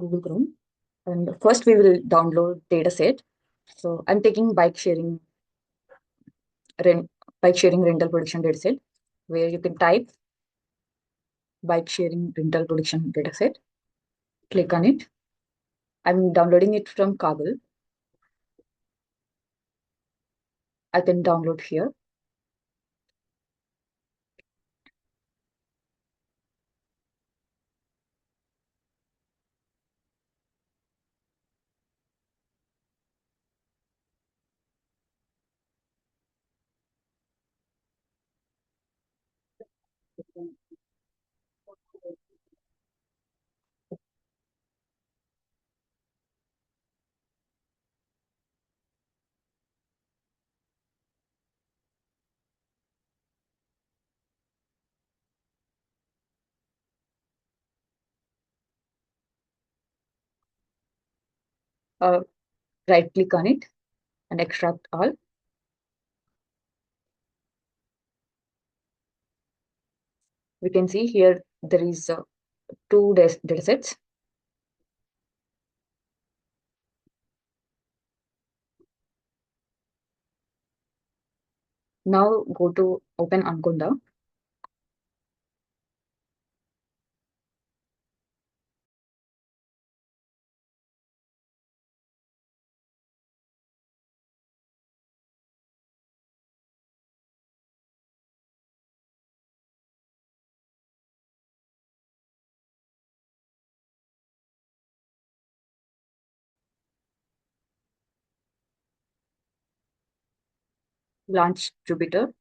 Google Chrome. And first we will download dataset. So I'm taking bike sharing rental prediction dataset, where you can type bike sharing rental prediction dataset. Click on it. I'm downloading it from Kabul. I can download here. Uh, right click on it and extract all. We can see here there is two datasets. Now go to open Anaconda. Launch Jupyter.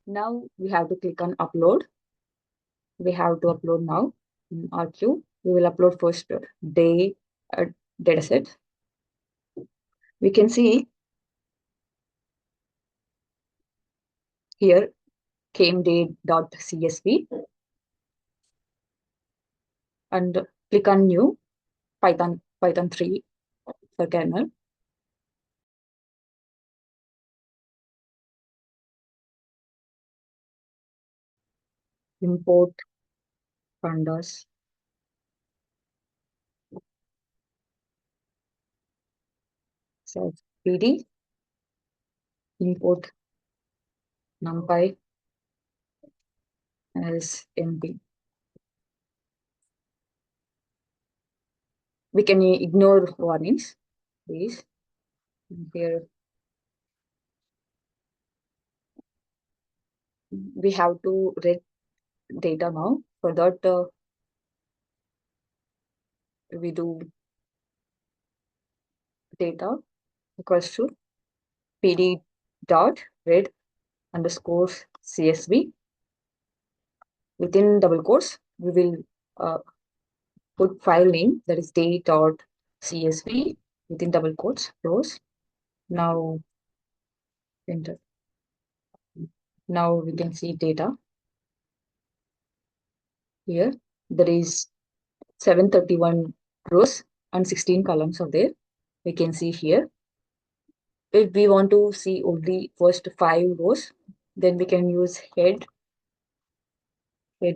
Now we have to click on upload. We have to upload now in our queue. We will upload first day dataset. We can see here came day.csv and click on new Python 3 for kernel. Import pandas. So pd import numpy as np. We can ignore warnings. Please here we have to read data now. For that we do data equals to pd dot read underscore csv. Within double quotes we will put file name, that is day.csv, within double quotes close. Now enter. Now we can see data here. There is 731 rows and 16 columns are there. We can see here. If we want to see only first 5 rows, then we can use head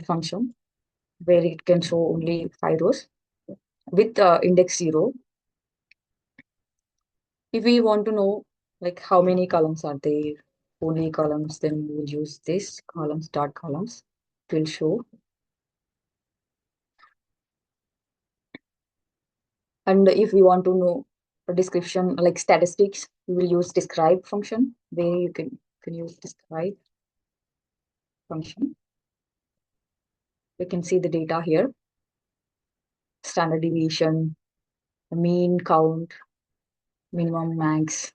function, where it can show only 5 rows with index 0. If we want to know like how many columns are there, only columns, then we will use this columns dot columns. It will show. And if we want to know a description like statistics, we will use describe function, where you can use describe function. We can see the data here: standard deviation, mean, count, minimum, max,